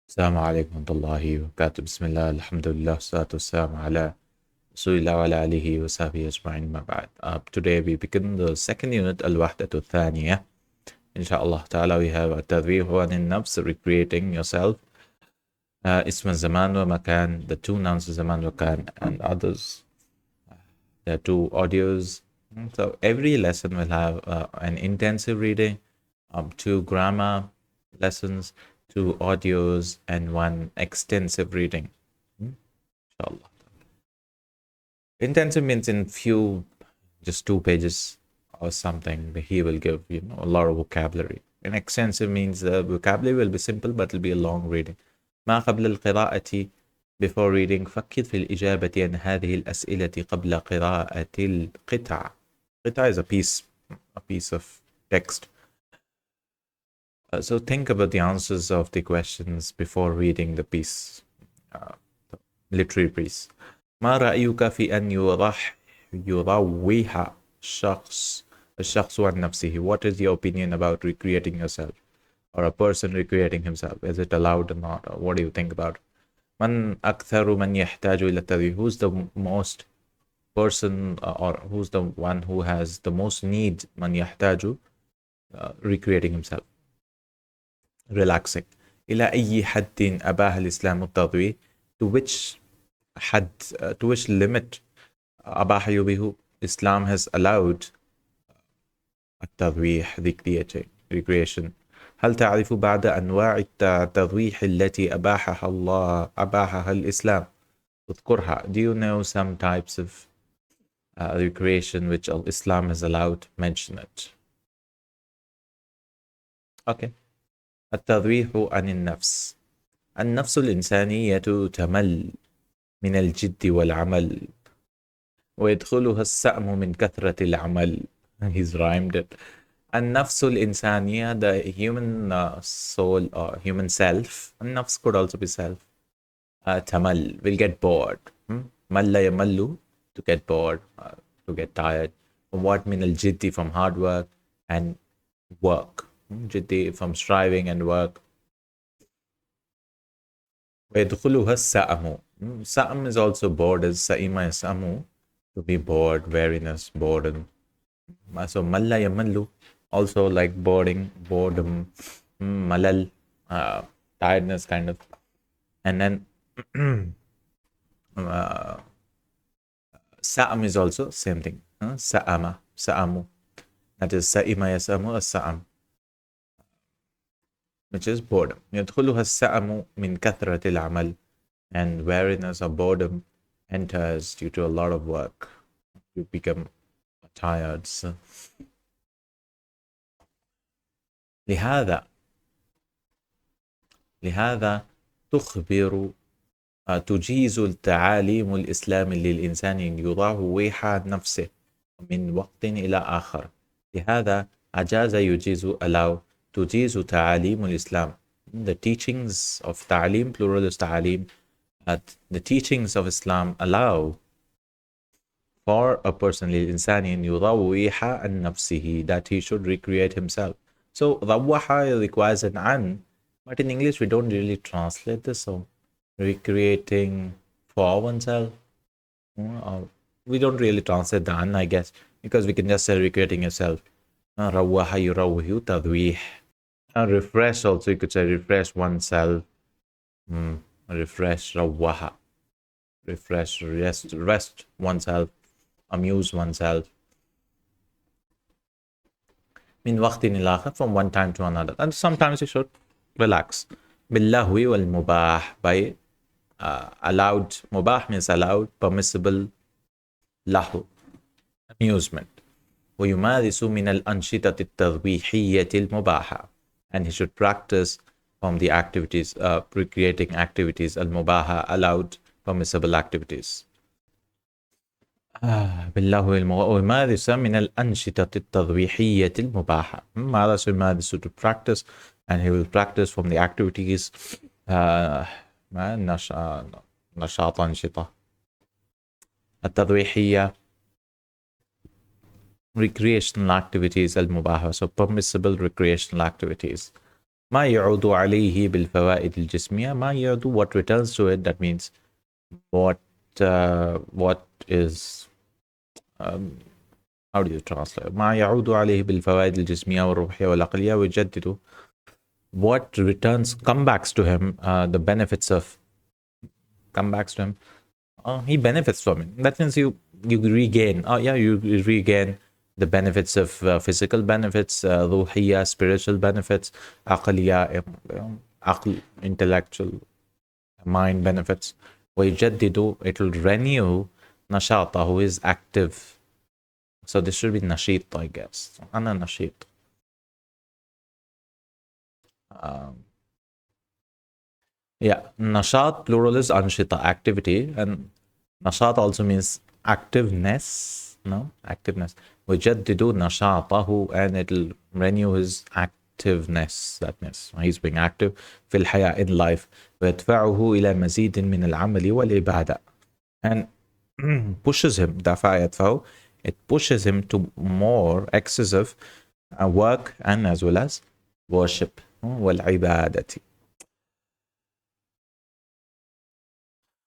Assalamu alaikum wa rahmatullahi wa barakatuh. Bismillah, alhamdulillah, salatu wassalamu ala Rasulillah wa ala alihi wa sahbihi ajma'in ma ba'd. Today we begin the second unit, al-wahdatu thaniya. Inshallah ta'ala we have at-tadwih wa an-nafs, recreating yourself. Ism zaman wa makan, the two nouns zaman wa makan, and others. There are two audios. So every lesson will have an intensive reading, two grammar lessons, two audios, and one extensive reading. Inshallah. Intensive means in few, just 2 pages or something. He will give a lot of vocabulary. And extensive means the vocabulary will be simple, but it'll be a long reading. ما قبل القراءة, before reading, فكر في الإجابة عن هذه الأسئلة قبل قراءة القطع. قطع is a piece of text. So think about the answers of the questions before reading the piece, literary piece. ما رأيك في أن يروح الشخص عن نفسه? What is your opinion about recreating yourself, or a person recreating himself? Is it allowed or not? Or what do you think about it? من أكثر من يحتاج إلى التدريب? Who's the most person, or who's the one who has the most need? من يحتاج, recreating himself, relaxing. إلى أي حد أباح الإسلام التضويه? To which had, to which limit أباح يبيه Islam has allowed التضويح, recreation. هل تعرف بعض أنواع التضويح التي أباحها الإسلام؟ اذكرها. Do you know some types of recreation which Islam has allowed? Mention it. Okay. التضويح عن النفس. النفس الإنسانية تمل من الجد والعمل ويدخلها السأم من كثرة العمل. He's rhymed it. النفس الإنسانية, the human soul or human self. النفس could also be self. تمل, will get bored. مل يمل, to get bored, to get tired. What? من الجد, from hard work and work. جدي, from striving and work. ويدخلها السأم. Sa'am is also bored, as sa'ima yasamu, to be bored, weariness, boredom. So malla yamallu, also like boredom, malal, tiredness kind of. And then sa'am is also same thing. Sa'amu. That is sa'ima yasamu as-sa'am, which is boredom. يدخلها السأم من كثرة العمل, and weariness or boredom enters due to a lot of work. You become tired. So. لهذا تجيز التعاليم الإسلام للإنسان أن يروح عن نفسه من وقت إلى آخر. لهذا أجاز يجيز allow تجيز تعاليم الإسلام. The teachings of ta'aleem, plural is ta'aleem. The teachings of Islam allow for a person للإنسان أن يروح عن نفسه, that he should recreate himself. So روح requires an an, but in English we don't really translate this. So recreating for oneself, we don't really translate the an, I guess, because we can just say recreating yourself. روح يروح تضويح. Refresh also, you could say refresh oneself. Refresh, rawaha. Refresh, rest oneself, amuse oneself. Min waqtin ila akhar, from one time to another. And sometimes you should relax. Billahwi wal mubah, by allowed. Mubah means allowed, permissible. Lahu, amusement. ويمارس من الأنشطة التضويحية المباحة, and he should practice from the activities, recreating activities, al-mubaha, allowed, permissible activities. ويمارس من الأنشطة التضويحية المباحة. مارس يمارس, to practice, and he will practice from the activities. نشاط أنشطة التضويحية, recreational activities, al-mubaha, so permissible recreational activities. ما يعود عليه بالفوائد الجسمية. ما يعود, what returns to it, that means what is um, how do you translate ما يعود عليه بالفوائد الجسمية والروحية والعقلية ويجدد, what returns, comebacks to him, the benefits of, comebacks to him, he benefits from it. That means you regain, you regain the benefits of physical benefits, روحية, spiritual benefits, عقلية, intellectual, mind benefits. ويجدد, it will renew نشاطه, is active. So this should be نشيط, I guess. أنا نشيط. Yeah, nashat plural is anshita, activity, and nashat also means activeness. No, activeness. ويجدد نشاطه, and it'll renew his activeness. That means he's being active في الحياة, in life. ويدفعه إلى مزيد من العمل والعبادة, and pushes him. دفع يدفعه. It pushes him to more excessive work and as well as worship. والعبادة.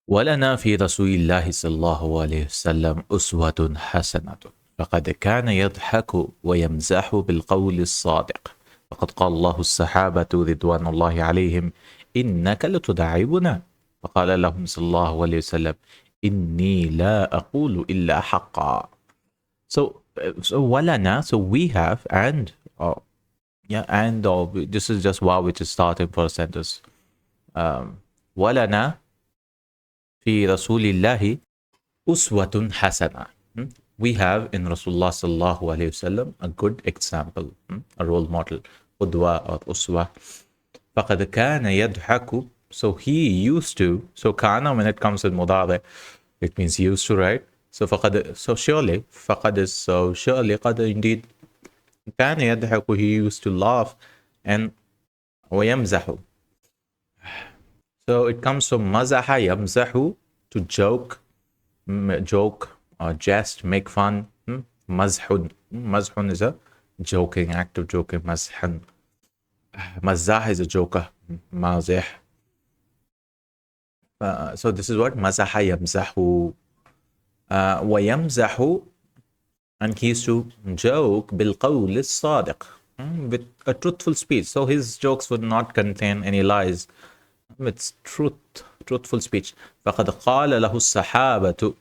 ولنا في رسول الله صلى الله عليه وسلم أسوة حسنة، فقد كان يضحك ويمزح بالقول الصادق، فقد قال الله الصحابة رضوان الله عليهم إنك لتداعبنا، فقال لهم صلى الله عليه وسلم إني لا أقول إلا حقا. So ولنا, so we have, and this is just wow, which is starting for a sentence. ولنا في رسول الله أسوة حسنة. We have in Rasulullah sallallahu alayhi wasallam a good example, a role model, قدوة or أسوة. فقد كان يضحك, so he used to, so كان when it comes in مضارع, it means used to, right? So فقد, so surely, فقد is so surely, قد indeed, كان يضحك, he used to laugh, and ويمزح. So it comes from mazaha yamzahu, to joke, or jest, make fun. Mazhun. Mazhun is a joking, act of joking. Mazhan. Mazah is a joker. Mazih. So this is what mazaha yamzahu. Wa yamzahu, and he used to joke بالقول الصادق, with a truthful speech. So his jokes would not contain any lies. It's truthful speech. فقد قال له الصحابة.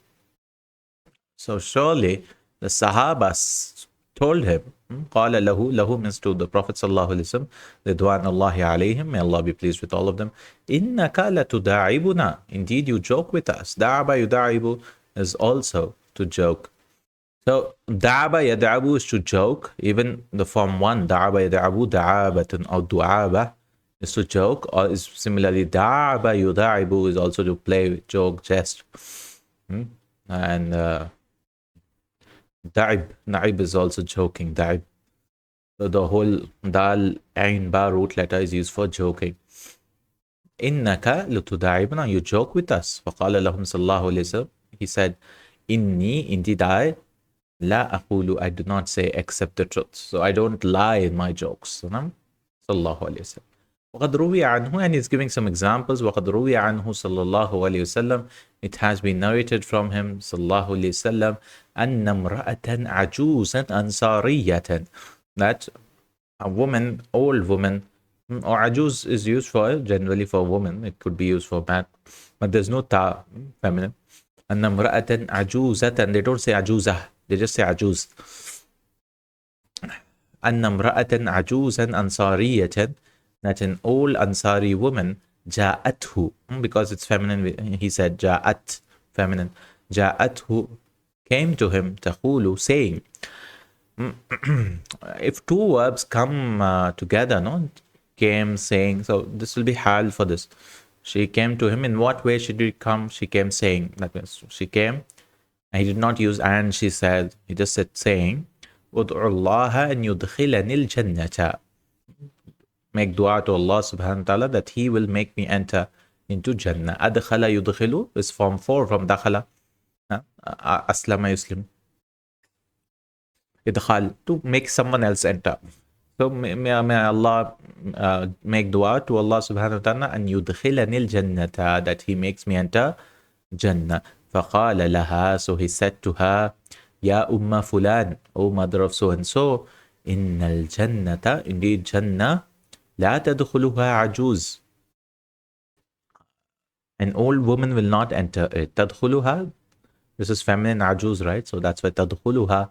So surely the Sahabas told him. قال له means to the Prophet sallallahu alaihi wasallam, رضوان الله عليهم, may Allah be pleased with all of them. إنك لتداعبنا, indeed you joke with us. دعب يداعب is also to joke. So دعب يدعب is to joke. Even the form 1, دعب يدعب دعابة or du'aba, is to joke, or is similarly da'aba yuda'ibu is also to play, joke, jest. And na'ib is also joking, da'ib. So the whole dal, ain, ba root letter is used for joking. Innaka lutuda'ibna, you joke with us. فقال لهم صلى الله عليه وسلم, he said, inni, indeed I, la aqulu, I do not say except the truth. So I don't lie in my jokes. Sallallahu alayhi wasallam. وقد روي عنه, and he's giving some examples. وقد روي عنه صلى الله عليه وسلم, it has been narrated from him صلى الله عليه وسلم أن امرأة عجوزا أنصارية, that a woman, old woman, or ajuz is used for generally for woman, it could be used for man, but there's no ta, feminine. أن امرأة عجوزة, they don't say عجوزة, they just say عجوز. أن امرأة عجوزا أنصارية, that an old Ansari woman, ja'athu, because it's feminine, he said ja'at, feminine, ja'athu, came to him, taqulu, saying. If two verbs come together, no, came, saying, so this will be hal for this. She came to him. In what way should it come? She came saying. That means she came, and he did not use and she said, he just said saying, ud'u Allah an yudkhilani al-jannata, make dua to Allah subhanahu wa ta'ala that he will make me enter into Jannah. Adkhala yudkhilu is form 4 from dakhala. Aslama yuslim. Idkhal, to make someone else enter. So may Allah make dua to Allah subhanahu wa ta'ala and yudkhilani al-jannata, that he makes me enter Jannah. فقال لها, so he said to her, Ya Umma Fulan, O mother of so and so, Innal Jannata, indeed Jannah, La tadkhuluha ajuz, an old woman will not enter it. Tadkhuluha, this is feminine ajuz, right? So that's why tadkhuluha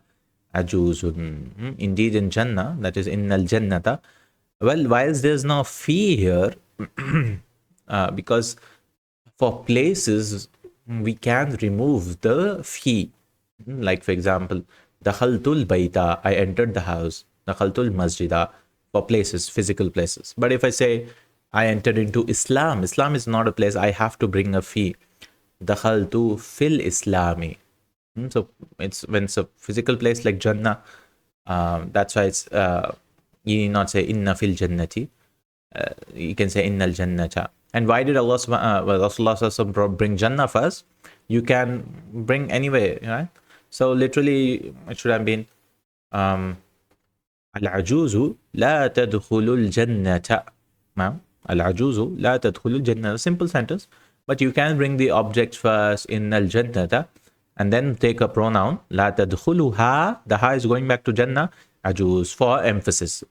ajuzun. Indeed in Jannah, that is Innal Jannata. Well, whilst there's no fee here, because for places we can remove the fee. Like for example, dakhaltul baita, I entered the house. Dakhaltul masjida, for places, physical places. But if I say I entered into Islam, Islam is not a place, I have to bring a fee. Dakhaltu fil Islami. So it's when it's a physical place like Jannah, that's why it's you need not say inna fil jannati. You can say innal jannata. And why did Allah Rasulullah bring Jannah first? You can bring anyway, right? So literally it should have been al-ajuzu la tadkhulul jannata. Al-ajuzu la tadkhulul jannata. Simple sentence, but you can bring the object first, innal jannata, and then take a pronoun la tadkhuluha. The ha is going back to Jannah, ajuz, for emphasis.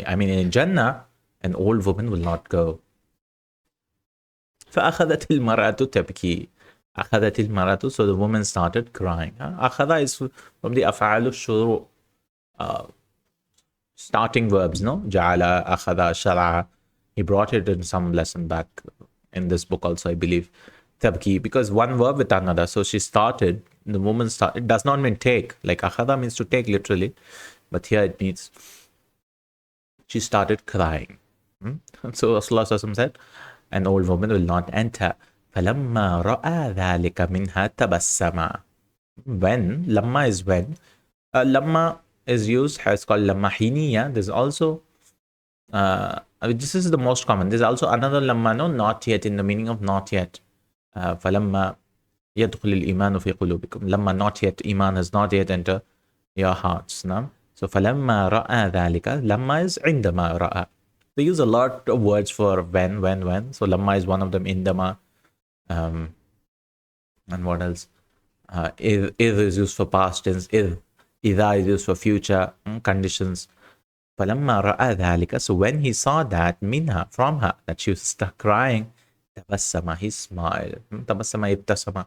I mean, in Jannah, an old woman will not go. فأخذت المرأة تبكي. أخذت المرأة, so the woman started crying. أخذ is from the أفعال الشروع, starting verbs, no? جعل, أخذ, شرع. He brought it in some lesson back in this book also, I believe. تبكي, because one verb with another. So she started, the woman started. It does not mean take. Like أخذ means to take literally, but here it means she started crying. So Rasulullah said, an old woman will not enter. فَلَمَّا رَأَى ذَلِكَ مِنْهَا تَبَسَّمَا. When, lamma is when. Lamma is used, it's called lamma hiniya. There's also, this is the most common. There's also another lamma, no, not yet, in the meaning of not yet. فَلَمَّا يَدْخُلِ الْإِيمَانُ فِي قُلُوبِكُمْ. Lamma, not yet, iman has not yet entered your hearts. No? So فَلَمَّا رَأَى ذَلِكَ. Lamma is عِنْدَمَا رَأَى. They use a lot of words for when. So lamma is one of them, indama. And what else? Id is used for past tense. Idha is used for future conditions. فَلَمَّا رَأَى ذَلِكَ. So when he saw that, minha, from her, that she was stuck crying, tabassama, he smiled. Tabassama ibtasama.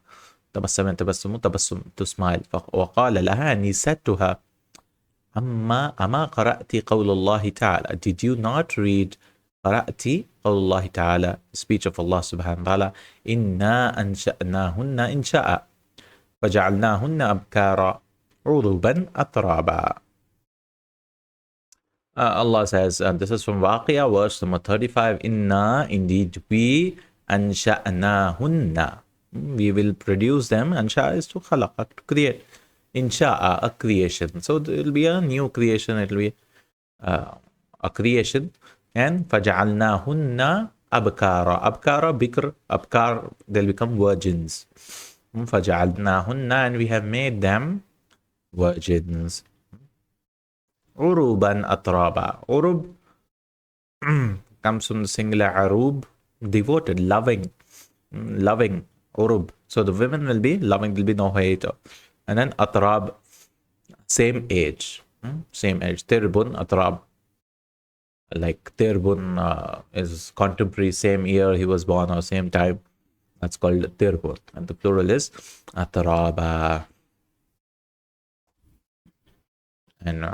Tabassama tabassumu, tabassum, to smile. وَقَالَ لَهَا, and he said to her, أما قرأتي قول الله تعالى. Did you not read قرأتي قول الله تعالى, speech of Allah subhanahu wa ta'ala, إنا أنشأناهن إنشاء فجعلناهن أبكارا عربا أترابا. Allah says, this is from Waqiya, verse number 35, Inna, indeed we, أنشأناهن, we will produce them. Ansha is to khalaq, to create. Insha'a, a creation. So it will be a new creation, it will be a creation. And فَجَعَلْنَاهُنَّ أَبْكَارًا. Abkara, bikr, abkar, they'll become virgins. فَجَعَلْنَاهُنَّ, and we have made them virgins. عُرُوبًا أَتْرَابًا. Urub comes from the singular arub, devoted, loving. Urub. So the women will be loving, will be no hate. And then atrab, same age. Tirbun, atrab. Like tirbun is contemporary, same year he was born or same time. That's called tirbun. And the plural is atraba. And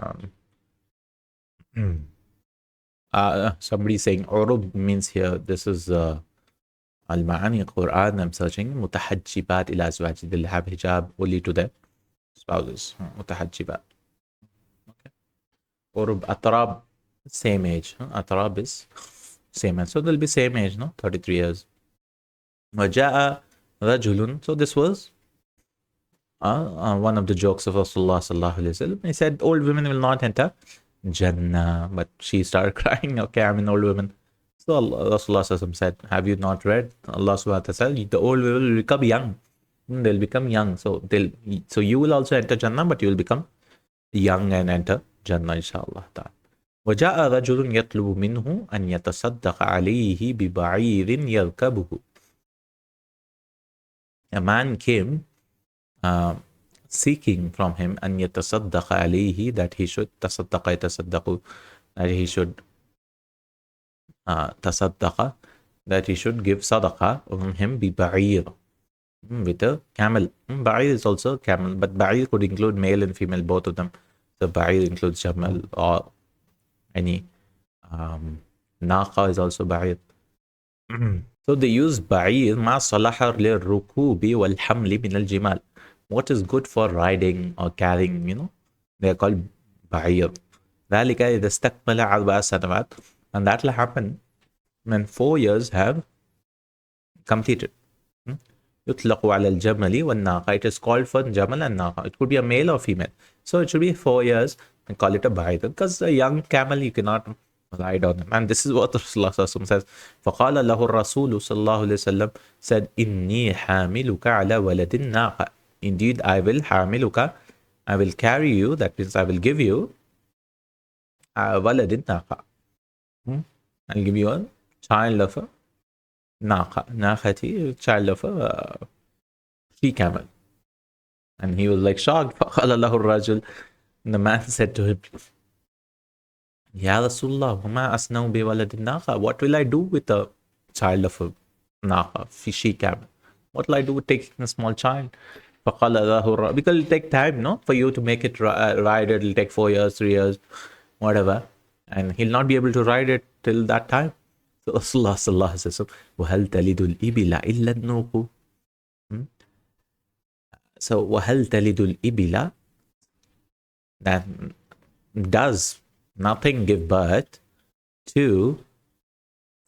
somebody saying urub means here, this is Al-Ma'ani Quran, I'm searching. Mutahajjibat ila azwaj. They'll have hijab only to their spouses. Mutahajjibat. Okay. Urub, atrab, same age. Atrab is same age. So they'll be same age, no? 33 years. Waja'a rajulun. So this was one of the jokes of Rasulullah sallallahu alaihi wasallam. He said, old women will not enter Jannah. But she started crying. Okay, I'm an old woman. So Rasulullah said, have you not read? Allah subhanahu wa ta'ala, the old will become young. They'll become young. So you will also enter Jannah, but you will become young and enter Jannah, inshallah. وجاء رجل يطلب منه أن يتصدق عليه ببعير يركبه. A man came seeking from him أن يتصدق عليه, that he should تصدق يتصدق, that he should تصدق, that he should give sadaqah on him ببعير, with a camel. Ba'ir is also camel, but Ba'ir could include male and female, both of them. So Ba'ir includes Jamal or any Naqa is also Ba'ir. So they use Ba'ir ma salaha lirrukubi wal hamli min al jimal. What is good for riding or carrying, they are called Ba'ir. ذلك إذا استكمل 4 سنوات, and that will happen when 4 years have completed. يطلق على الجمل والناقة. It is called for Jamal and Naqa. It could be a male or female. So it should be 4 years and call it a ba'id. Because a young camel, you cannot ride on him. And this is what Rasulullah says. فقال له الرسول صلى الله عليه وسلم said, إني حاملك على ولد الناقة. Indeed, I will حاملك. I will carry you. That means I will give you ولد الناقة. I'll give you a child of a Naqati, child of a she camel. And he was like shocked. فقال له الرجل, the man said to him, Ya Rasulullah, وما أصنع بولد الناقة? What will I do with a child of a naqa, she camel? What will I do with taking a small child? فقال له, because it'll take time, no, for you to make it ride it. It'll take 4 years, 3 years, whatever, and he'll not be able to ride it till that time. So Rasulullah sallallahu alaihi wasallam, وهل تلد الإبل إلا النوق. So وهل تلد الإبل, that does nothing give birth to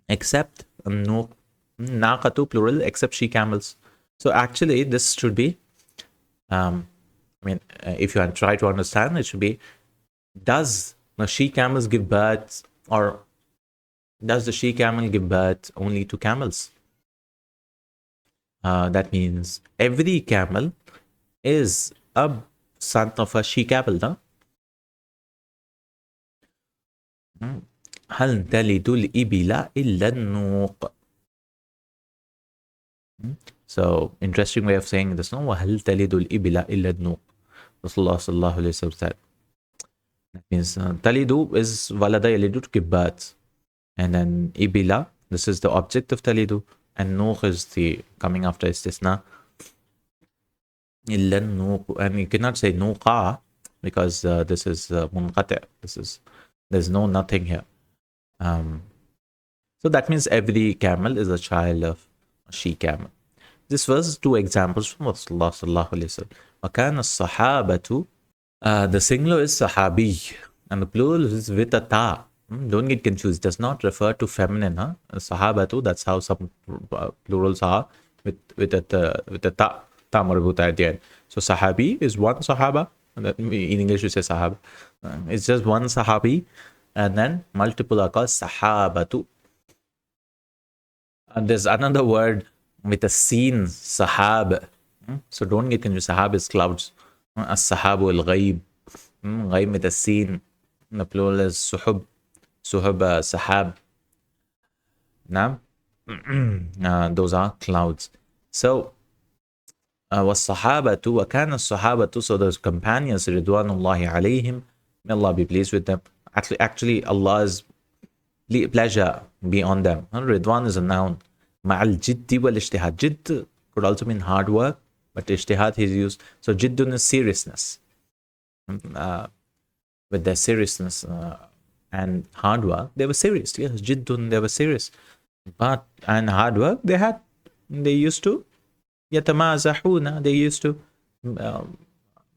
except naqatu plural, except she camels. So actually this should be if you try to understand, it should be, does the she camels give birth, or does the she camel give birth only to camels? That means every camel is a son of a she camel, no? هل تلد الإبل إلا النوق. So interesting way of saying this, no? وهل تلد الإبل إلا النوق. Rasulullah sallallahu alayhi wa sallam said. That means talidu is walada yalidu, to give birth. And then ibila, this is the object of talidu. And nuq is the coming after istisna. Illa nuq. And you cannot say nuqa, because this is munqati'. There's no nothing here. So that means every camel is a child of a she camel. This was 2 examples from Rasulullah sallallahu alayhi wa sallam. وَكَانَ الصَّحَابَةُ, the singular is sahabi, and the plural is with a ta. Don't get confused. Does not refer to feminine. Sahabatu, that's how some plurals are, with a ta marbuta at the end. So sahabi is one sahaba. In English we say sahaba. It's just one sahabi, and then multiple are called sahabatu. And there's another word with a sin, sahab. So don't get confused. Sahab is clouds. As-sahabu al-ghayb. Ghayb with a sin. The plural is suhub. Suhub, sahab. Now, those are clouds. So, was-sahabatu, wa kana as-sahabatu, so those companions, ridwanullahi alayhim, may Allah be pleased with them. Actually, Allah's pleasure be on them. Ridwan is a noun. Ma'al jiddi wal ijtihad. Jidd could also mean hard work, but ijtihad is used. So jiddun is seriousness. With their seriousness and hard work, they were serious. Yes, jiddun, they were serious. But and hard work, they used to yatamazahuna, they used to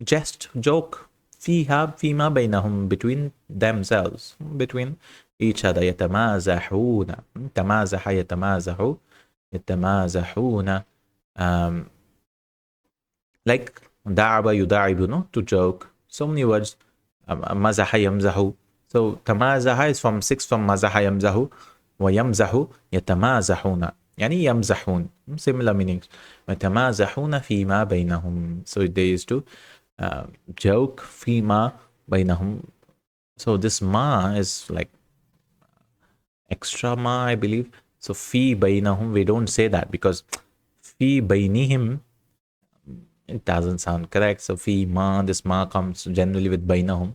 jest, joke, fima bainahum, between themselves, between each other. Yatamazahuna, tamazaha, yatamazahuna, like da'aba yuda'ibu, no, to joke. So many words. Mazaha yamzahu. So tamazaha is from 6 from mazaha yamzahu. Wa yamzahu yatamazahuna. Yani yamzahun. Similar meanings. Yatamazahuna fima bainahum. So they used to joke fima bainahum, So this ma is like extra ma, I believe. So fi bainahum, we don't say that because fi bainihim, it doesn't sound correct. So fi ma, this ma comes generally with bainahum.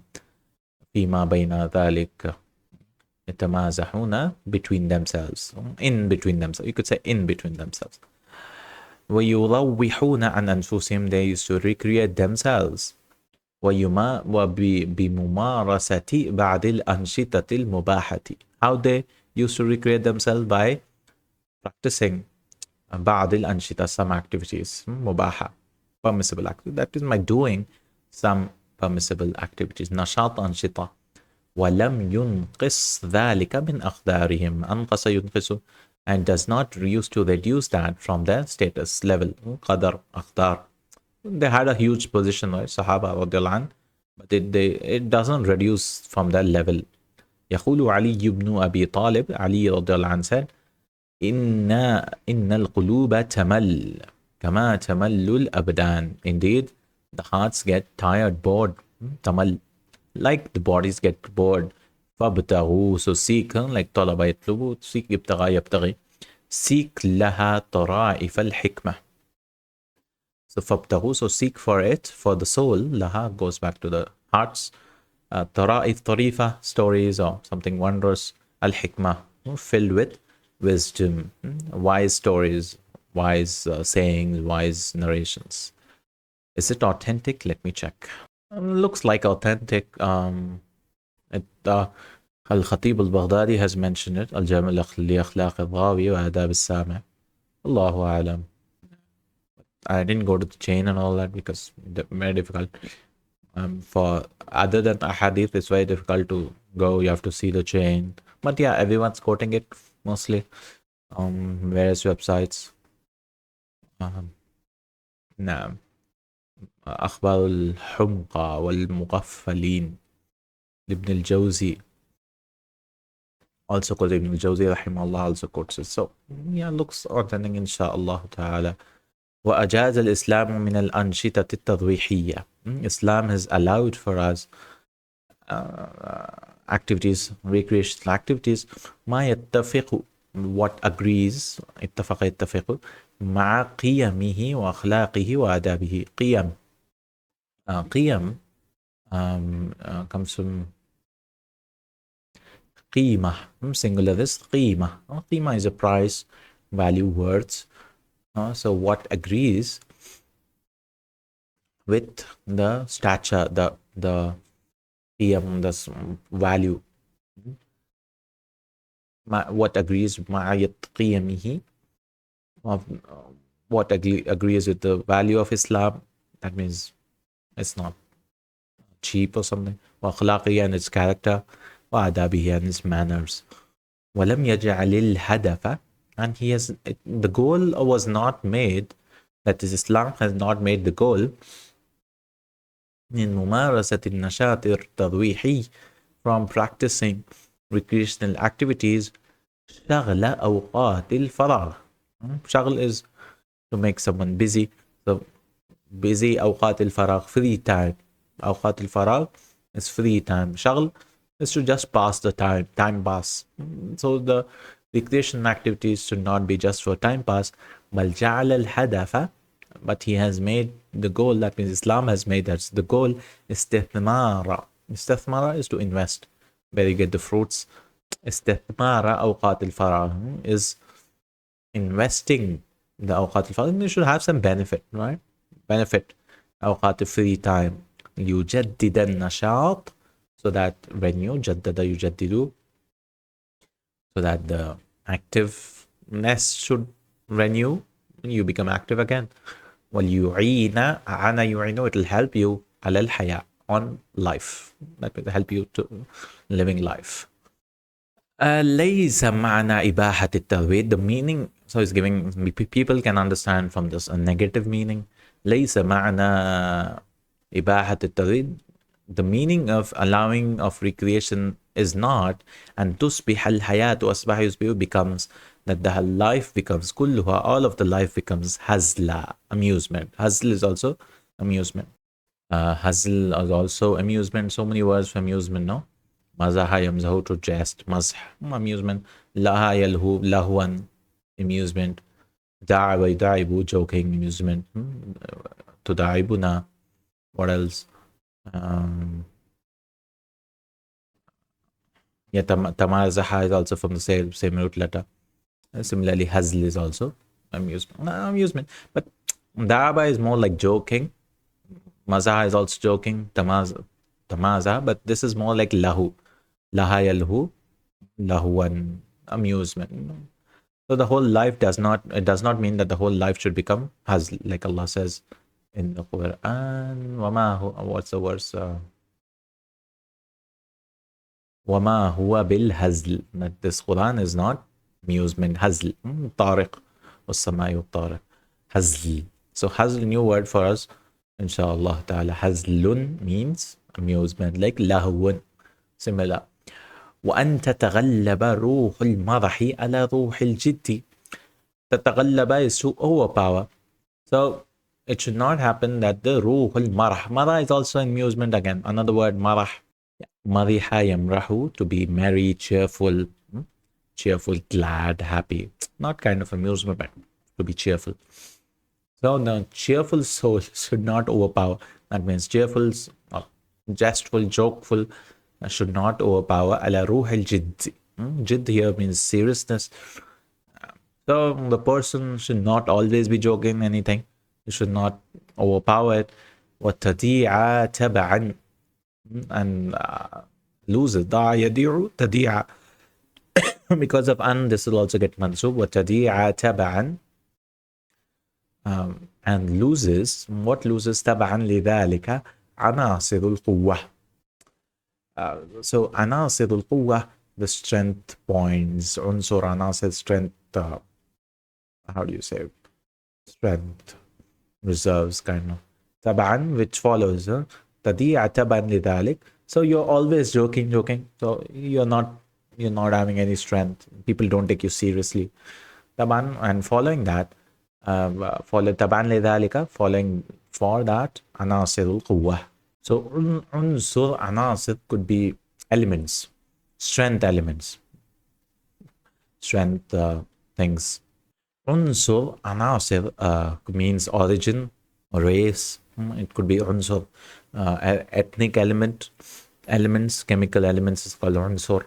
Fi ma baina dhalik yatamazahuna, between themselves. In between themselves. You could say in between themselves. وَيُضَوِّحُونَ عَنْ أَنفُسِهِمْ, they used to recreate themselves. وَبِمُمَارَسَةِ بَعْضِ الْأَنْشِطَةِ الْمُبَاحَةِ, how they used to recreate themselves by practicing بعض الأنشطة, some activities, مباحة, permissible activities, that is by doing some permissible activities. نشاط أنشطة. ولم ينقص ذلك من أقدارهم, أنقص ينقص, and does not used to reduce that from their status level. قدر, أقدار, they had a huge position, right? Sahaba radiallahu anh, but it doesn't reduce from that level. يقول علي بن أبي طالب, Ali radiallahu anh said, إن القلوب تمل كما تمل الأبدان. Indeed, the hearts get tired, bored. تمل, like the bodies get bored. فابتغوا, so seek, like طلب يطلب, seek يبتغى يبتغي, seek لها طرائف الحكمة. So فابتغوا, so seek for it, for the soul. لها goes back to the hearts. طرائف, طريفة, stories or something wondrous. الحكمة, filled with wisdom, wise stories, wise sayings, wise narrations. Is it authentic? Let me check. Looks like authentic. Al-Khatib al-Baghdadi has mentioned it. Al-Jami' li-akhlaq al-Ghawi wa adab al-Sami'. Allahu a'lam. I didn't go to the chain and all that because very difficult. For other than ahadith, it's very difficult to go. You have to see the chain. But yeah, everyone's quoting it mostly on various websites. نعم. أخبار الحمقى والمغفلين لابن الجوزي. Also quoted Ibn al-Jawzi rahimahullah also quotes it. So yeah, looks authentic inshallah ta'ala. وأجاز الإسلام من الأنشطة التضويحية. Islam has allowed for us activities, recreational activities, ما يتفق, what agrees, اتفق يتفق, مع قيمه وأخلاقه وآدابه. قيم, قيم comes from قيمة, singular, this قيمة. قيمة is a price, value, words. So what agrees with the stature, the qiyam, the value. What agrees مع قيمه, what agrees with the value of Islam. That means it's not cheap or something. وأخلاقه, and its character. وآدابه, and its manners. ولم يجعل الهدف, and he has, the goal was not made, that is, Islam has not made the goal من ممارسة النشاط التضويحي, from practicing recreational activities, شغل أوقات الفراغ. شغل is to make someone busy. So busy, أوقات الفراغ, free time. أوقات الفراغ is free time. شغل is to just pass the time, time pass. So the recreation activities should not be just for time pass. بل جعل الهدف, but he has made the goal, that means Islam has made that the goal, استثمار. استثمار is to invest, where you get the fruits. استثمار أوقات الفراغ is investing the أوقات الفراغ. You should have some benefit, right? Benefit. أوقات free time. يجدد النشاط, so that when you جدد يجدد, so that the activeness should renew, you become active again. وَلْيُعِينَ, عَنَا يُعِينُ, it will help you على الحياة, on life. That will help you to living life. ليس معنى إباحة الترويج, the meaning, so it's giving, people can understand from this a negative meaning. ليس معنى إباحة الترويج, the meaning of allowing of recreation is not أن تصبح الحياة أصبح يصبح, becomes that the life becomes كلها, all of the life becomes hazla, amusement. Hazl is also amusement. Hazl is also amusement. So many words for amusement, no? Mazaha yamzahu, to jest, mazh, amusement. Laha yalhu, lahwan, amusement. Da'aba yuda'ibu, joking, amusement. Tuda'ibuna. What else? Yeah, tamazaha is also from the same root letter. Similarly, hazl is also amusement. But da'aba is more like joking. Mazaha is also joking. Tamaza, but this is more like lahu. Laha yalhu, lahuan, amusement. So the whole life does not mean that the whole life should become hazl, like Allah says in the Quran. What's the verse? Wama huwa bil hazl. That this Quran is not amusement. Hazl. Tariq. Was-samai tariq. Hazl. So hazl, new word for us, inshallah ta'ala. Hazlun means amusement, like lahwun. Similar. وأن تتغلب روح المرح على روح الجد. تتغلب is to overpower. So it should not happen that the روح المرح. Marah is also amusement again. Another word, marah. Mariha yamrahu, to be merry, cheerful, glad, happy. Not kind of amusement, but to be cheerful. So the cheerful soul should not overpower. That means cheerful, jestful, jokeful should not overpower. Ala ruh al jidd. Jidd here means seriousness. So the person should not always be joking anything. He should not overpower it. وَتَدِيعَ تَبَعًا, and lose it. ضَعَ يَدِيعُ تَدِيعَ. Because of an, this will also get mansub. وَتَدِيعَ تَبَعًا, and loses. What loses? تَبَعًا لِذَلِكَ عَنَاصِرُ الْقُوَّةِ. So anasir al-quwwah, the strength points. Unsur anasir, strength, how do you say, strength, reserves, kind of. Taban, which follows. Tadi'a taban lidhalik. So you're always joking. So you're not having any strength. People don't take you seriously. Taban, and following that, follow taban lidhalika, following for that, anasir al-quwwah. So unsur anasir could be elements, strength elements, strength things. Unsur anasir means origin, race. It could be unsur, ethnic elements, chemical elements is called unsur.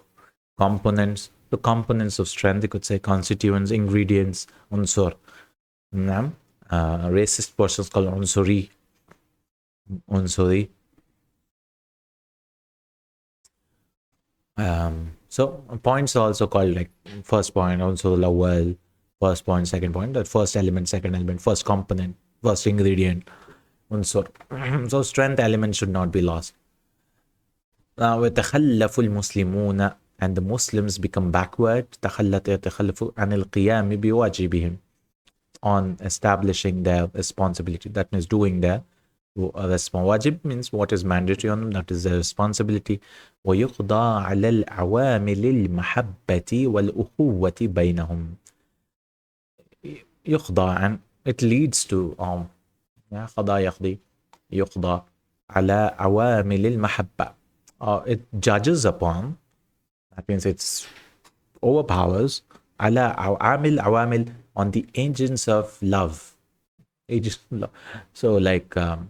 Components, the components of strength, you could say constituents, ingredients, unsur. Racist persons called unsuri. So points are also called like first point, also lawal, first point, second point, that first element, second element, first component, first ingredient, unsur. So strength element should not be lost. Now وَتَخَلَّفُ الْمُسْلِمُونَ, and the Muslims become backward. تَخَلَّتَ يَتَخَلَّفُ عَنِ الْقِيَامِ بِوَاجِبِهِمْ, on establishing their responsibility. That means doing their wajib, means what is mandatory on them, that is their responsibility. وَيُقْضَى عَلَى الْعَوَامِلِ الْمَحَبَّةِ وَالْأُخُوَّةِ بَيْنَهُمْ. يُقْضَى, and it leads to قضى يقضي, يُقْضَى على عوامل المحبة. It judges upon, that means it's overpowers, على عوامل, on the agents of love. So like on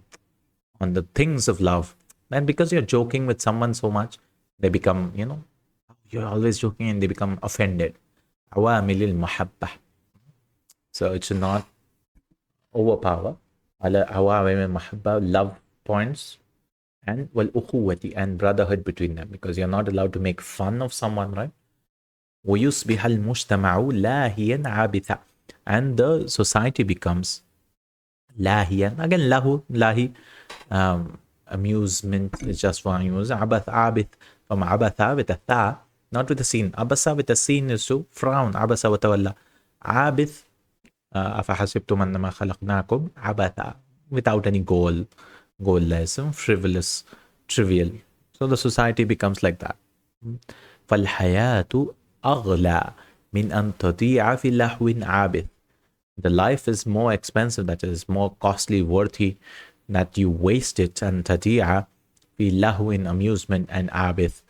the things of love. And because you're joking with someone so much, they become, you're always joking and they become offended. Awamilil mahabbah. So it should not overpower. Ala awamilil mahabbah, love points, and wal ukhuwati, and brotherhood between them, because you're not allowed to make fun of someone, right? وَيُصْبِحَ الْمُجْتَمَعُ لَاهِيًا عَابِثًا, and the society becomes lahiyan. Again, lahi, amusement is just for amusement. Abath, abith, from abatha with a tha, not with a sin. Abasa with a sin is to frown. Abasa wa tawalla. Abith, afahasibtum annama khalaqnakum abatha, without any goalless, frivolous, trivial. So the society becomes like that. فَالْحَيَاةُ أَغْلَى مِنْ أَنْ تَضِيعَ فِي لَهْوٍ عَابِثٍ. The life is more expensive, that is more costly, worthy, that you waste it, and tadi'a fi lahwin, amusement, and abith,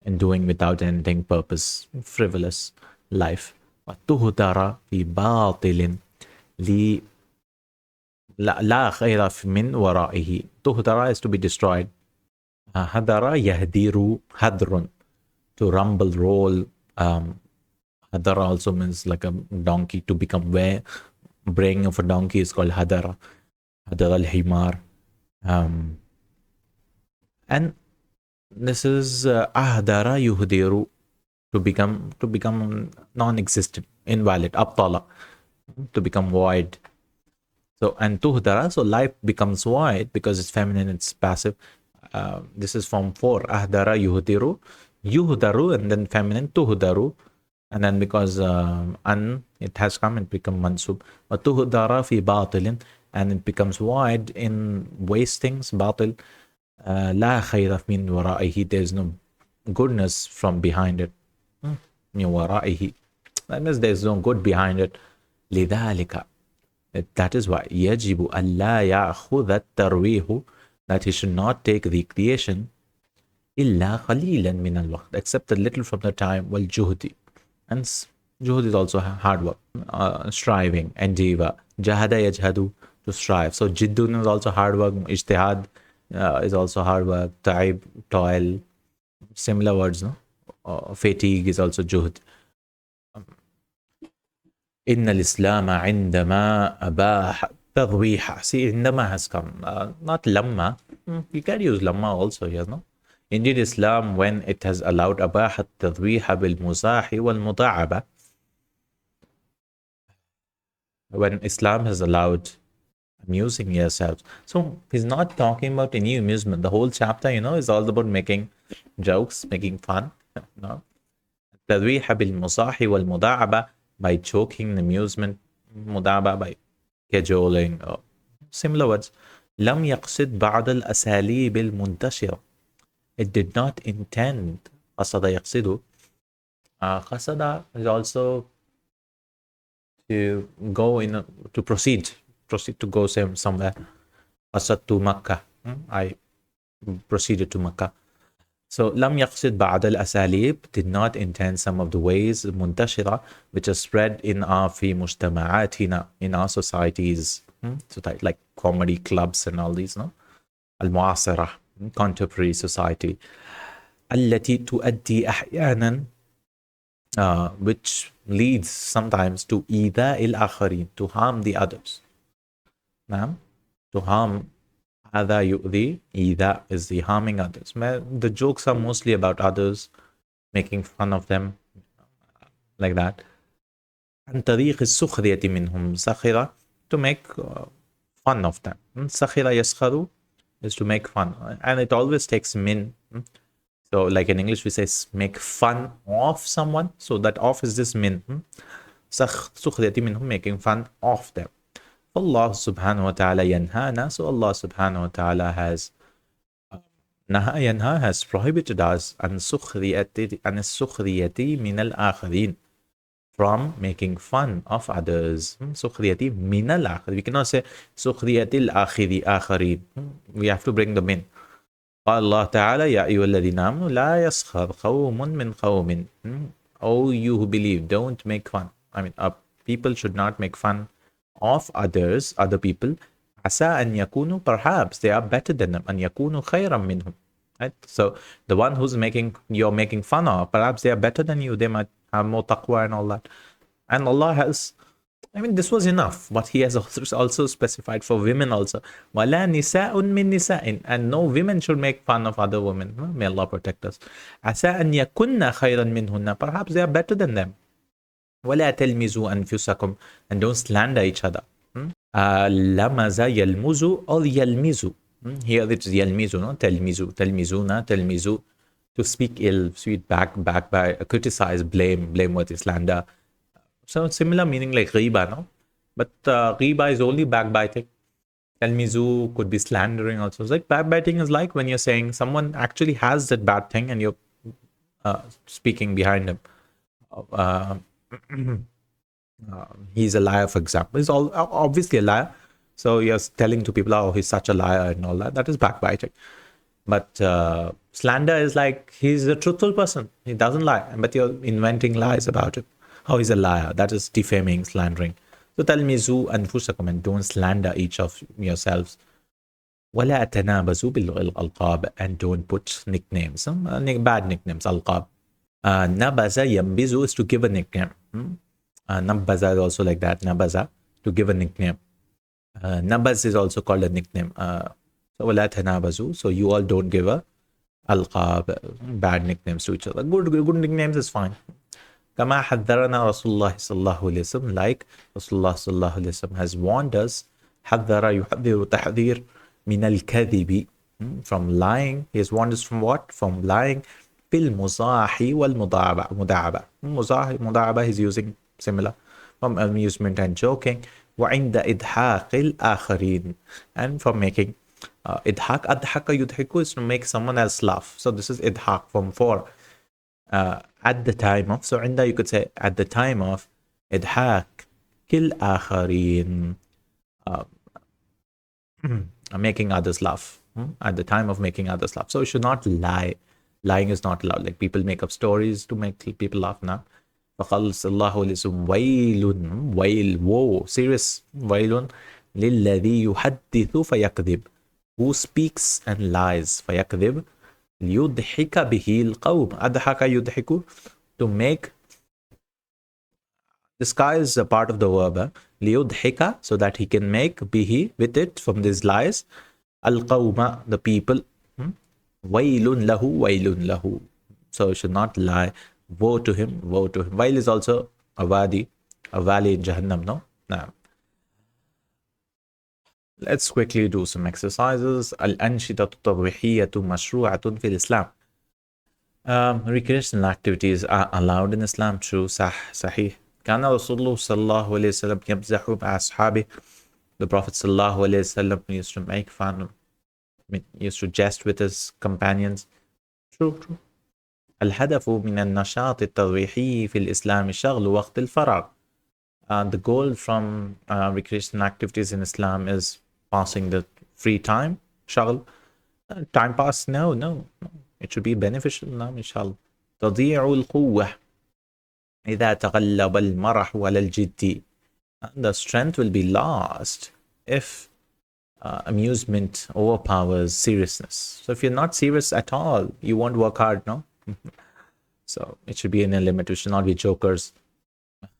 and doing without anything purpose, frivolous life. وتهدر في باطل لا خير من ورائه. تهدر is to be destroyed. هدر يهدير هدر, to rumble, roll. Hadara also means like a donkey, to become where. Braying of a donkey is called hadara. Hadara al-himar. And this is ahdara yuhdiru, to become non-existent, invalid, abtala, to become void. So, and tuhdara, so life becomes void because it's feminine, it's passive. This is form 4, ahdara yuhdiru, yuhdaru, and then feminine, tuhdaru. And then because it has come, it becomes mansub. But tuhdara fi batilin, and it becomes void in wastings, batil. La khayra min wara'ihi, there is no goodness from behind it. Min wara'ihi, that means there is no good behind it. لذلك, that is why يجب ألا يأخذ الترويح, that he should not take recreation إلا قليلا من الوقت, except a little from the time, والجهد, and juhud is also hard work, striving, endeavor. Jahada yajhadu, to strive. So jiddun is also hard work. Ijtihad is also hard work. Ta'ib, toil, similar words, no? Fatigue is also juhud. Inna al-Islam عندما أباح تضويح. See, عندما has come, not lamma. You can use lamma also here, no? Indeed, Islam, when it has allowed أباح التضويح بالمزاح والمضاعبة, when Islam has allowed amusing yourselves. So he's not talking about any amusement. The whole chapter, is all about making jokes, making fun. No? التضويح بالمزاح والمضاعبة, by joking, amusement, مضاعبة by cajoling, or similar words. لم يقصد بعض الأساليب المنتشرة. It did not intend. قصد يقصد. قصد is also to go in, to proceed to go somewhere. قصد to Makkah. I proceeded to Makkah. So لم يقصد بعض الأساليب, did not intend some of the ways منتشرة, which are spread in our في مجتمعاتنا, in our societies, so like comedy clubs and all these, no? المعاصرة, contemporary society. التي تؤدي أحيانا, which leads sometimes to إيذاء الآخرين, to harm the others. نعم, to harm. هذا يؤذي, إيذاء is the harming others. The jokes are mostly about others, making fun of them, like that. عن طريق السخرية منهم, سخرة, to make fun of them. سخرة يسخر is to make fun, and it always takes min. So like in English we say make fun of someone, so that of is this min. سخرية منهم, making fun of them. Allah subhanahu wa ta'ala yanhana, so Allah subhanahu wa ta'ala has yanha, has prohibited us an sukhriyati min al-akharin, from making fun of others. Sukhriyati min al-akharin, we cannot say sukhriyati al-akharin, we have to bring them in. Allah ta'ala ya ayyuhalladhina amanu la yaskhar qawmun min qawmin. Oh, you who believe, don't make fun. People should not make fun of others, other people. Asa an yakunu, perhaps they are better than them. An yakunu khayran minhum. Right? So the one who's you're making fun of, perhaps they are better than you. They might have more taqwa and all that. And Allah has, this was enough. But He has also specified for women also. Wala nisa'un min nisa'in. And no women should make fun of other women. May Allah protect us. Asa an yakunna khayran minhunna. Perhaps they are better than them. وَلَا تَلْمِزُوا أَنفُسَكُمْ, and don't slander each other. لَمَزَ يَلْمُزُ or يَلْمِزُ. Here it is يَلْمِزُ, no? تَلْمِزُ, تَلْمِزُونَ, تَلْمِزُ, to speak ill, speak back by, criticize, blameworthy, slander. So similar meaning like ghiba, no? But ghiba is only backbiting. Talmizu could be slandering also. It's like backbiting is like when you're saying someone actually has that bad thing and you're speaking behind him. He's a liar, for example. He's obviously a liar. So you're telling to people, oh, he's such a liar and all that. That is backbiting. But Slander is like he's a truthful person. He doesn't lie, but you're inventing lies about him. How he's a liar. That is defaming, slandering. So تلمزوا أنفسكم, and don't slander each of yourselves. ولا تنابزوا بالألقاب, and don't put nicknames, bad nicknames, ألقاب. Nabaza yambizu is to give a nickname. Nabaza is also like that. Nabaza, to give a nickname. Nabaz is also called a nickname. So ولا تنابزوا, so you all don't give a alqab, bad nicknames to each other. Good nicknames is fine. كما حذرنا رسول الله صلى الله عليه وسلم, like Rasulullah صلى الله عليه وسلم has warned us. حذر يحذر تحذير من الكذب, from lying. He has warned us from what? From lying. بالمزاح والمداعبة. مزاح he's using similar, from amusement and joking. وعند إضحاك الآخرين, and from making idhak. Adhaka yudhiku is to make someone else laugh. So this is idhak from for. At the time of, so inda you could say at the time of idhak kil akharin, making others laugh. At the time of making others laugh. So you should not lie. Lying is not allowed. Like people make up stories to make people laugh now. فقال صلى الله عليه وسلم ويل, wail, woe, serious, wailun للذي يحدث فيكذب, who speaks and lies. فيكذب ليضحك به القوم. أضحك يضحك, to make. The sky is a part of the verb. ليضحك, so that he can make به, with it, from these lies. القوم, the people. ويل له ويل له, so you should not lie. Woe to him, woe to him. Wail is also a wadi, a valley in Jahannam, no? Nah. Let's quickly do some exercises. الأنشطة التضويحية مشروعة في الإسلام. Recreational activities are allowed in Islam. True, صحيح. كان رسول الله صلى الله عليه وسلم يمزح مع أصحابه. The Prophet صلى الله عليه وسلم used to make fun, used to jest with his companions. True. الهدف من النشاط التضويحي في الإسلام شغل وقت الفراغ. The goal from recreational activities in Islam is passing the free time. شغل, time pass, no. It should be beneficial, إن شاء الله. تضيع القوة إذا تغلب المرح على الجد. The strength will be lost if amusement overpowers seriousness. So if you're not serious at all, you won't work hard, no? So it should be in a limit. We should not be jokers.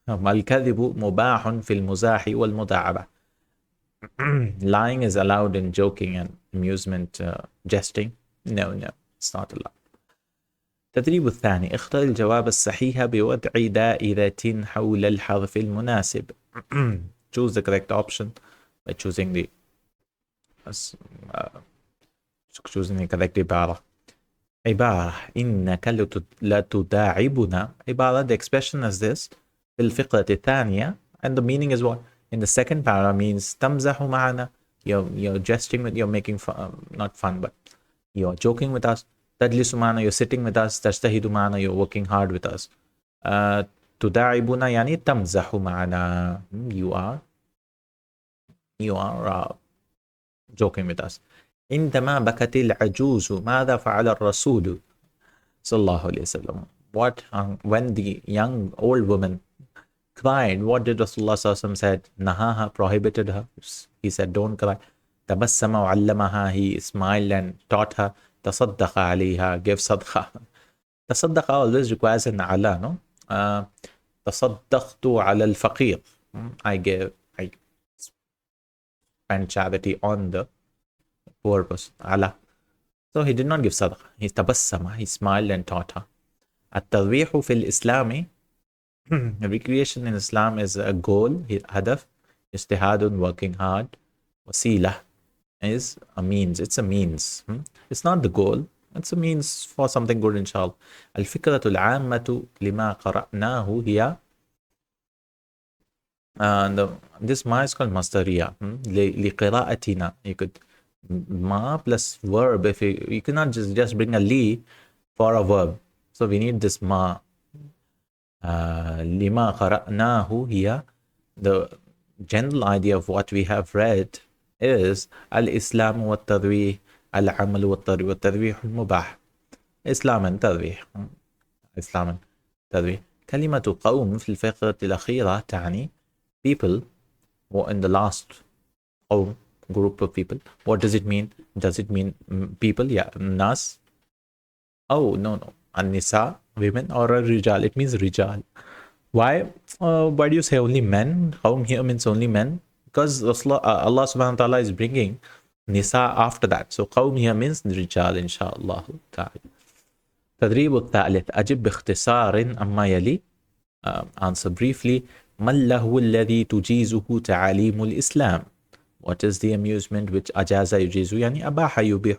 الكذب مباح في المزاح والمداعبة. Lying is allowed in joking and amusement, jesting. No, it's not allowed. التدريب الثاني, اختر الجواب الصحيح بوضع دائرة حول الحرف المناسب. Choose the correct option by choosing the correct عبارة. عبارة إنك لتداعبنا. عبارة, the expression is this. في الفقرة الثانية, and the meaning is what? In the second para means تمزح معنا. You're jesting with, you're making fun, not fun, but you're joking with us. تجلس معنا, you're sitting with us. تجتهد معنا, you're working hard with us. تداعبنا يعني تمزح معنا. You are joking with us. عندما بكت العجوز ماذا فعل الرسول صلى الله عليه وسلم. What, when the young old woman cried, what did Rasulullah sallallahu alaihi wasallam said? Nahaha, prohibited her. He said, don't cry. تبسم وعلمها, he smiled and taught her. تصدق عليها, gave sadqa. تصدق always requires an ala, no? تصدقت على الفقير. I spent charity on the poor person. Allah. So he did not give sadaqah. He tabassama, he smiled and taught her. التضويح في الإسلام, recreation in Islam is a goal, هدف. اجتهاد, working hard. وسيلة is a means. It's a means. It's not the goal. It's a means for something good, inshallah. الفكرة العامة لما قرأناه هي, this ma is called masdariya. لقراءتنا. You could ma plus verb. If you cannot just bring a li for a verb, so we need this ma. لما قرأناه هي, the general idea of what we have read is الإسلام والتضويح العمل والتضويح المباح. إسلاما ترويح. إسلاما ترويح. كلمة قوم في الفقرة الأخيرة تعني people, or in the last قوم group of people. What does it mean? Does it mean people? Yeah, nas. Oh, no. An-nisa, women, or rijal. It means rijal. Why? Why do you say only men? Qawm here means only men. Because Allah subhanahu wa ta'ala is bringing nisa after that. So qawm here means rijal, inshallah ta'ala. تدريب الثالث. أجب باختصار أما يلي. Answer briefly. ما اللهو الذي تجيزه تعاليم الإسلام? What is the amusement which أجاز يجيز يعني أباح يبيح.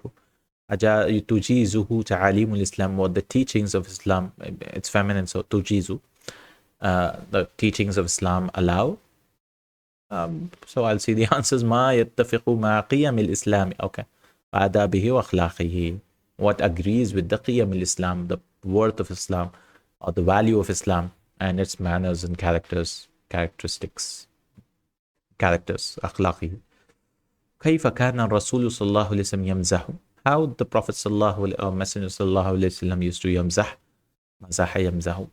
تجيزه تعاليم الإسلام, what the teachings of Islam, it's feminine, so تجيزه, the teachings of Islam allow. So I'll see the answers. ما يتفق مع قيم الإسلام, okay, آدابه وأخلاقه, what agrees with the قيم الإسلام, the worth of Islam or the value of Islam and its manners and characteristics, أخلاقه. كيف كان الرسول صلى الله عليه وسلم يمزح? How the Prophet Messenger صلى الله عليه وسلم used to يمزح. مزح يمزح.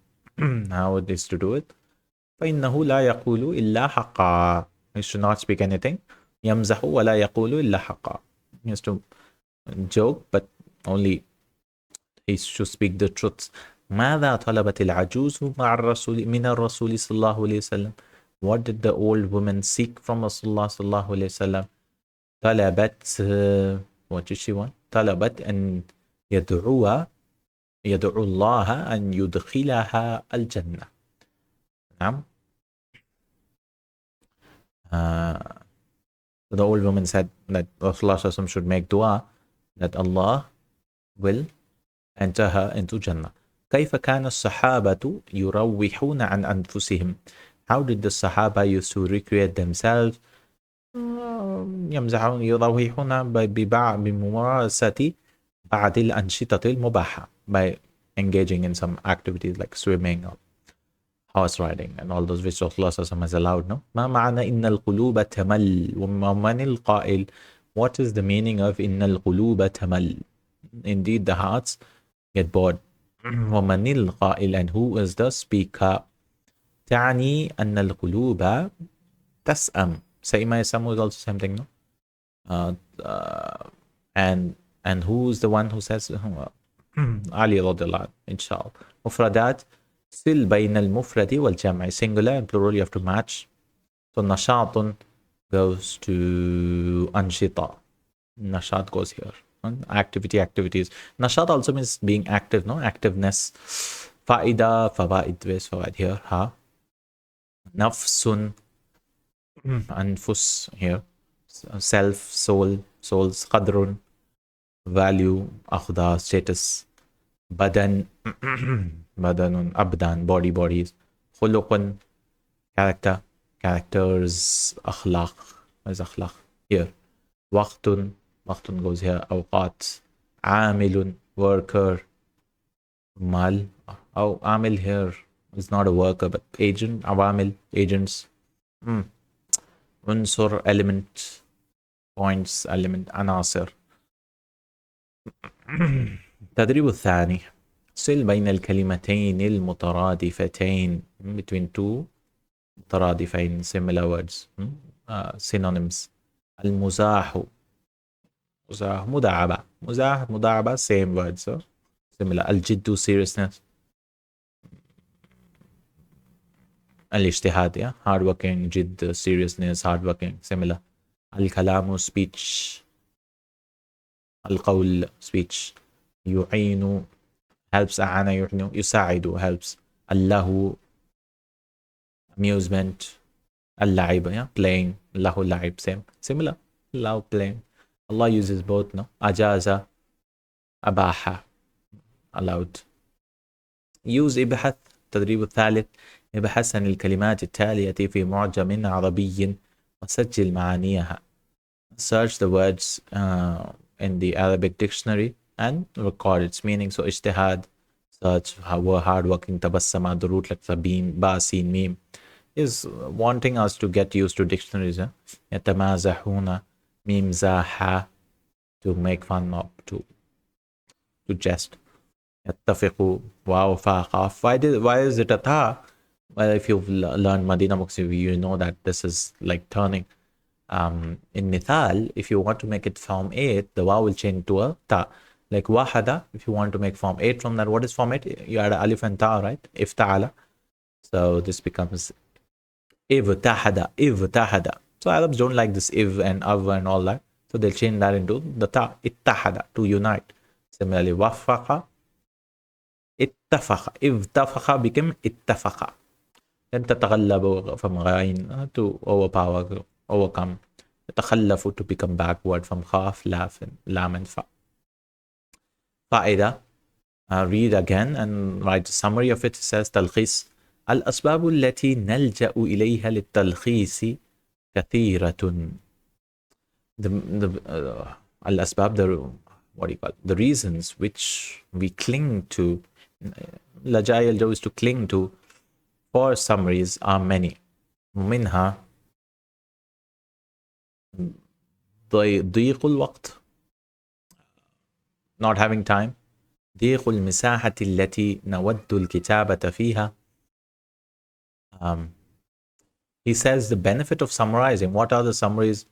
How it is to do it. فإنه لا يقول إلا حقا. He should not speak anything. يمزح ولا يقول إلا حقا. He has to joke, but only he should speak the truth. ماذا طلبت العجوز مع الرسول من الرسول صلى الله عليه وسلم? What did the old woman seek from Rasulullah صلى الله عليه وسلم? طلبت, what did she want? طلبت أن يدعو الله أن يدخلها الجنة. نعم. The old woman said that Rasulullah should make dua that Allah will enter her into Jannah. كيف كان الصحابة يروحون عن أنفسهم? How did the Sahaba used to recreate themselves? يمزحون يروحون بممارسة بعض الأنشطة المباحة, by engaging in some activities like swimming or horse riding and all those which Rasulullah has allowed. No? ما معنى إن القلوب تمل ومن القائل? What is the meaning of إن القلوب تمل? Indeed, the hearts get bored. ومن القائل, and who is the speaker? تعني أن القلوب تسأم. سئم يسأم is also something, no? And who is the one who says? Ali radiallahu anhu, inshallah. مفردات. Still بين المفرد والجمع. Singular and plural you have to match. So نشاط goes to أنشطة. Nashat goes here. Activities. Nashat also means being active, no? Activeness. Faida, fawaid, where's fawaid here? Ha. Nafsun, anfus here. Self, souls, qadrun, value, akhda, status. Badan, badanun, abdan, bodies. Khuluqun, characters, akhlaq. Where's akhlaq? Here. Waqtun goes here. Awqat. Amilun, worker. Mal. Oh, amil here is not a worker, but agent. Awamil, agents. Unsur, element. Points, element. Anasir. التدريب الثاني. صل بين الكلمتين المترادفتين, between two مترادفين, similar words, synonyms. المزاح, مداعبة, same words, so similar. الجد, seriousness. الاجتهاد, yeah, hardworking. جد, seriousness, hardworking, similar. الكلام, speech. القول, speech. يعين, helps. أعان يعين, يساعد, helps. الله, amusement. اللعب, yeah, playing. الله اللعب, similar. الله, playing. Allah uses both, no? أجاز, أباح, allowed. Use ابحث. التدريب الثالث. ابحث عن الكلمات التالية في معجم عربي وسجل معانيها. Search the words in the Arabic dictionary and record its meaning. So ijtihad, search, hardworking. Tabassama, the root letter beam, ba, sin, mim, is wanting us to get used to dictionaries. Yatamazahuna, mim, zaha, to make fun of, to jest. يتفق واو فا قاف. Why is it a ta? Well, if you've learned Madina books, you know that this is like turning. In Mithal, if you want to make it form 8, the waw will change to a ta. Like wahada, if you want to make form 8 from that, what is form 8? You add a alif and ta, right? Ifta'ala. So this becomes ivtahada, ivtahada. So Arabs don't like this iv and av and all that. So they'll change that into the ta, ittahada, to unite. Similarly, wafaqa, ittafaqa. Ivtafaqa became ittafaqa. Then tataghallabu from ghain to overpower, overcome. Takhallafu to become backward from khaf, laf, and lam and fa. Fa'ida. Read again and write a summary of it. It says talkhis. الأسباب التي نلجأ إليها للتلخيص كثيرة. الأسباب, what do you call it? The reasons which we cling to, لجأ يلجأ is to cling to for summaries are many. منها ضيق الوقت, not having time. ضيق المساحة التي نود الكتابة فيها. He says the benefit of summarizing. What are the summaries,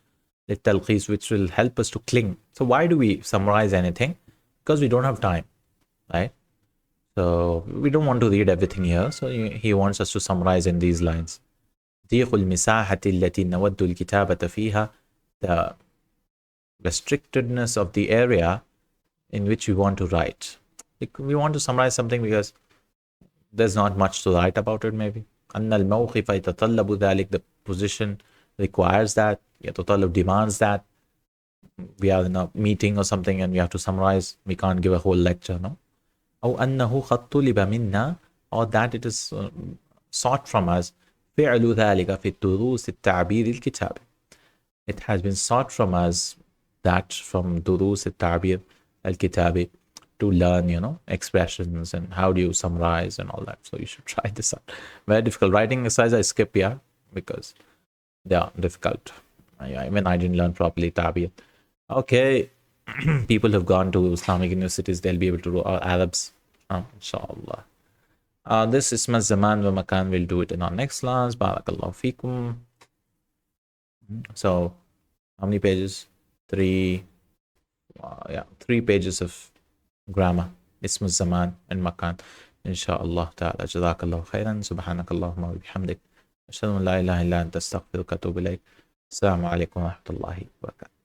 the talqis, which will help us to cling? So why do we summarize anything? Because we don't have time, right? So we don't want to read everything here. So he wants us to summarize in these lines. ضيق المساحة التي نود الكتابة فيها. The restrictedness of the area in which we want to write. We want to summarize something because there's not much to write about it, maybe. أن الموقف يتطلب ذلك. The position requires that. يتطلب demands that. We are in a meeting or something and we have to summarize. We can't give a whole lecture, no? أو أنه قد طلب منا, or that it is sought from us. فعل ذلك في الدروس التعبير الكتابي. It has been sought from us that from دروس التعبير الكتابي to learn, expressions and how do you summarize and all that. So you should try this out. Very difficult. Writing exercise I skip here because they are difficult. Even I didn't learn properly Tabir. Okay. People who've gone to Islamic universities, they'll be able to do Arabs. Inshallah. This Isma Zaman wa Makan, we'll do it in our next class. Barakallahu feekum. So, how many pages? 3 pages of grammar, اسم الزمان and مكان. إن شاء الله تعالى. جزاkallahu khairan. سبحانك اللهم وبحمدك أشهد أن لا إله إلا أنت أستغفرك وأتوب إليك. السلام عليكم ورحمة الله وبركاته.